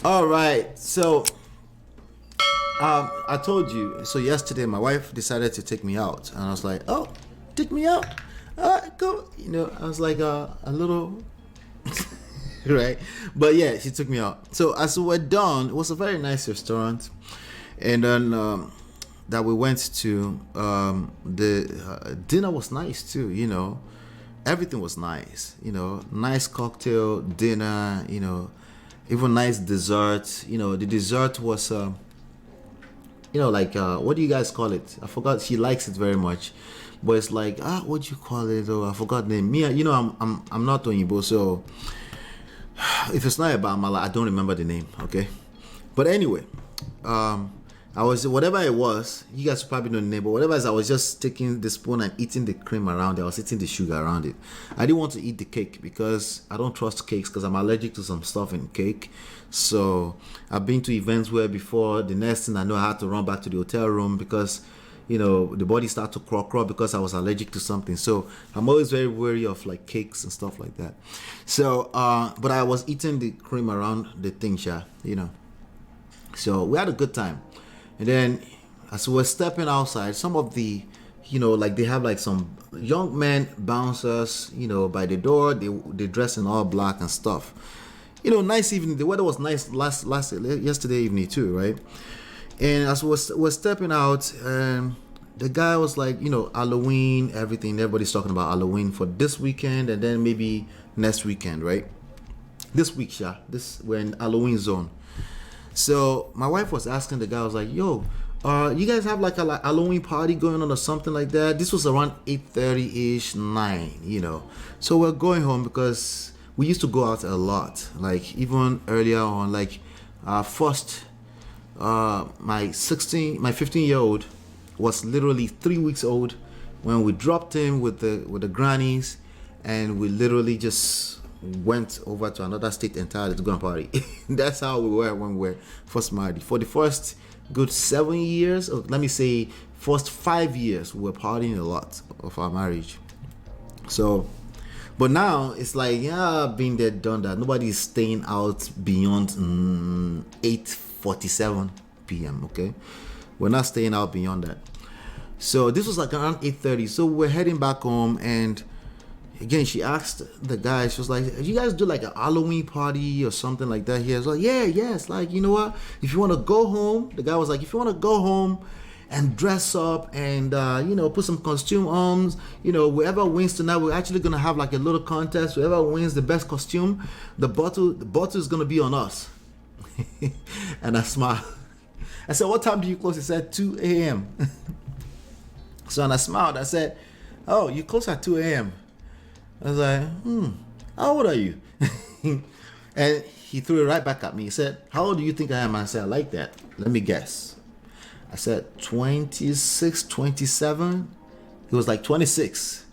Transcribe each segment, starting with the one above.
All right. So, I told you. So yesterday, my wife decided to take me out, and I was like, "Oh, take me out. All right, go." I was like a little right, but yeah, she took me out. So as we were done, it was a very nice restaurant, and then that we went to. The dinner was nice too. Everything was nice. Nice cocktail dinner. Even nice dessert. The dessert was like what do you guys call it? I forgot. She likes it very much, but it's like what do you call it? Oh, I forgot the name. Me, I'm not Oyinbo, so if it's not about Mala, I don't remember the name. Okay, but anyway, I was whatever it was. You guys probably know the name, but whatever it is, I was just taking the spoon and eating the cream around it. I was eating the sugar around it. I didn't want to eat the cake because I don't trust cakes because I'm allergic to some stuff in cake. So I've been to events where before the next thing I know I had to run back to the hotel room because the body started to crawl because I was allergic to something. So I'm always very wary of like cakes and stuff like that. So but I was eating the cream around the thing, so we had a good time. And then as we were stepping outside, some of the like they have like some young men bouncers by the door. They dress in all black and stuff. Nice evening. The weather was nice yesterday evening too, right? And as we're stepping out, the guy was like, Halloween, everything. Everybody's talking about Halloween for this weekend and then maybe next weekend, right? This week, we're in Halloween zone. So my wife was asking the guy, I was like, yo, you guys have like a Halloween party going on or something like that? This was around 8:30-ish, 9, So we're going home because we used to go out a lot, like even earlier on, like first, my 15-year-old was literally 3 weeks old when we dropped him with the grannies, and we literally just went over to another state entirely to go and party. That's how we were when we were first married. For the first good 7 years, or let me say first 5 years, we were partying a lot of our marriage. So, but now it's like, been there, done that. Nobody's staying out beyond 8:47 p.m. Okay, we're not staying out beyond that. So this was like around 8:30. So we're heading back home, and again, she asked the guy, she was like, "Do you guys do like a Halloween party or something like that here?" I was like, yes. Like, you know what? If you want to go home, the guy was like, if you want to go home and dress up and, put some costume on, whoever wins tonight, we're actually going to have like a little contest. Whoever wins the best costume, the bottle is going to be on us. And I smiled. I said, "What time do you close?" He said, 2 a.m. So, and I smiled. I said, "Oh, you close at 2 a.m.? I was like, how old are you?" And he threw it right back at me. He said, "How old do you think I am?" I said, "I like that. Let me guess." I said, 26, 27. He was like, 26.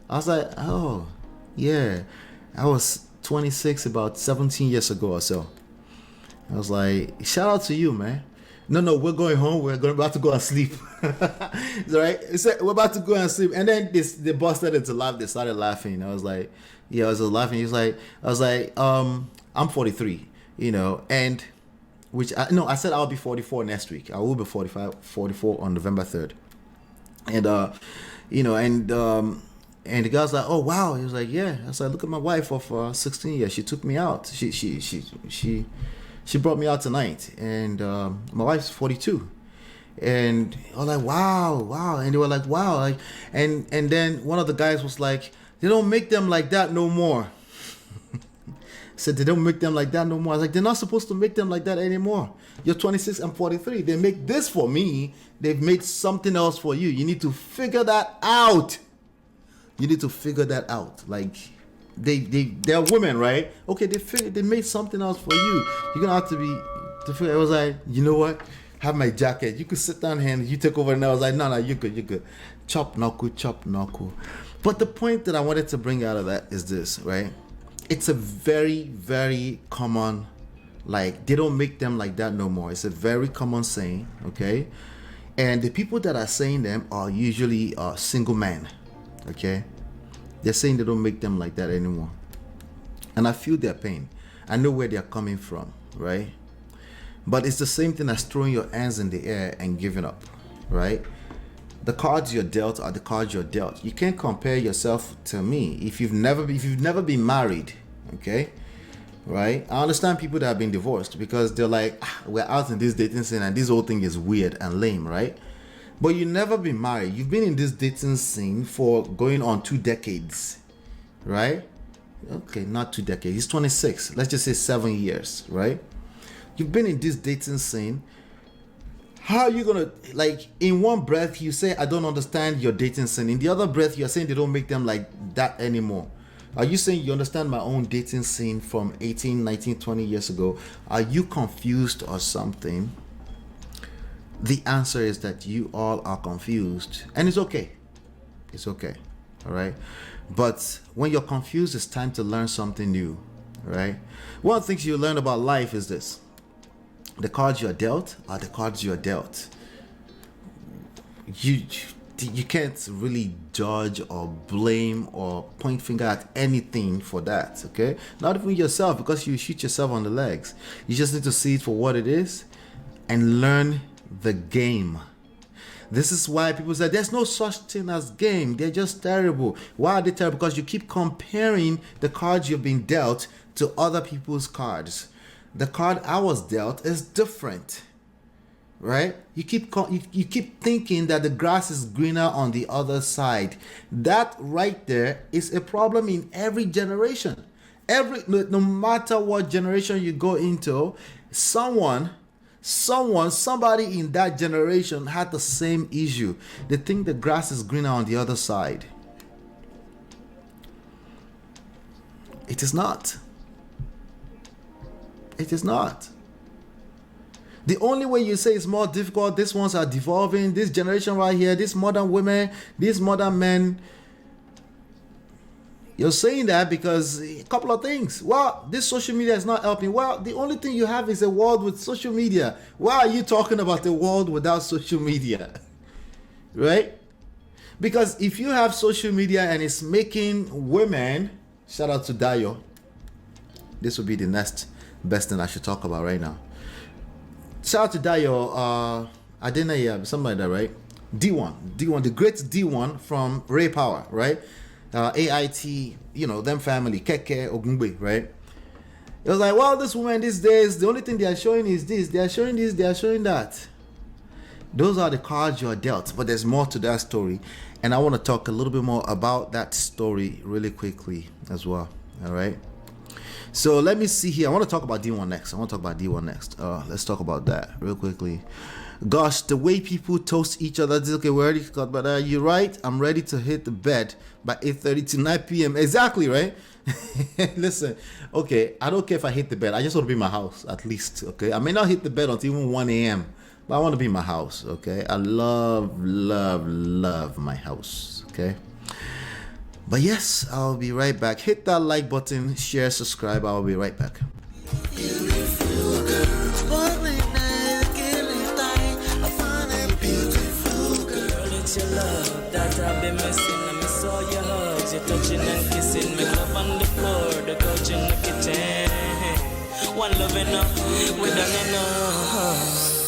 I was like, oh, yeah. I was 26 about 17 years ago or so. I was like, shout out to you, man. No, we're going home. We're about to go and sleep. Right? He said, we're about to go and sleep. And then they busted into laugh. They started laughing. I was like, I was laughing. He was like, I was like, I'm 43, and I said I'll be 44 next week. I will be 44 on November 3rd. And, and the guy was like, "Oh, wow." He was like, "Yeah." I was like, "Look at my wife of 16 years. She took me out. She brought me out tonight." And my wife's 42. And I was like, wow. And they were like, wow. Like, and then one of the guys was like, "They don't make them like that no more." Said, "They don't make them like that no more." I was like, "They're not supposed to make them like that anymore. You're 26 and 43. They make this for me. They've made something else for you. You need to figure that out. You need to figure that out. Like, they're women, right? Okay, they made something else for you. You're gonna have to figure." I was like, "You know what? Have my jacket. You could sit down here and you take over." And I was like, "No, you're good. Chop knuckle." But the point that I wanted to bring out of that is this, right? It's a very, very common, like, they don't make them like that no more. It's a very common saying, okay? And the people that are saying them are usually single men, okay? They're saying they don't make them like that anymore. And I feel their pain. I know where they're coming from, right? But it's the same thing as throwing your hands in the air and giving up, right? The cards you're dealt are the cards you're dealt. You can't compare yourself to me if you've never been married, okay? Right? I understand people that have been divorced because they're like, we're out in this dating scene and this whole thing is weird and lame, right? But you've never been married. You've been in this dating scene for going on 2 decades, right? Okay, not 2 decades. He's 26. Let's just say 7 years, right? You've been in this dating scene. How are you gonna, like, in one breath you say I don't understand your dating scene, in the other breath you're saying they don't make them like that anymore? Are you saying you understand my own dating scene from 18, 19, 20 years ago? Are you confused or something? The answer is that you all are confused, and it's okay. It's okay, all right? But when you're confused, it's time to learn something new, right? One of the things you learn about life is this: the cards you're dealt are the cards you're dealt. You can't really judge or blame or point finger at anything for that, okay? Not even yourself, because you shoot yourself on the legs. You just need to see it for what it is and learn the game. This is why people say there's no such thing as game. They're just terrible. Why are they terrible? Because you keep comparing the cards you've been dealt to other people's cards. The card I was dealt is different, right? You keep thinking that the grass is greener on the other side. That right there is a problem in every generation. No matter what generation you go into, somebody in that generation had the same issue. They think the grass is greener on the other side. It is not. It is not. The only way you say it's more difficult, these ones are devolving, this generation right here, these modern women, these modern men, you're saying that because a couple of things. Well, this social media is not helping. Well, the only thing you have is a world with social media. Why are you talking about a world without social media? Right? Because if you have social media and it's making women, shout out to Dayo, this would be the next best thing I should talk about right now. Shout out to Dayo, Adenaya, something like that, right? D1, the great D1 from Ray Power, right? AIT, them family, Keke, Ogungbe, right? It was like, well, this woman these days, the only thing they are showing is this, they are showing this, they are showing that. Those are the cards you are dealt, but there's more to that story. And I want to talk a little bit more about that story really quickly as well, all right? So let me see here. I want to talk about D1 next. Let's talk about that real quickly. Gosh, the way people toast each other. Okay, we already got, but you're right. I'm ready to hit the bed by 8:30 to 9 p.m. Exactly, right? Listen, okay, I don't care if I hit the bed. I just want to be in my house at least, okay? I may not hit the bed until even 1 a.m., but I want to be in my house, okay? I love my house, okay? But yes, I'll be right back. Hit that like button, share, subscribe. I'll be right back. It's your love that I've been missing. I miss all your hugs, your touching and kissing. Me love on the floor, the couch in the kitchen. One love enough, we done enough.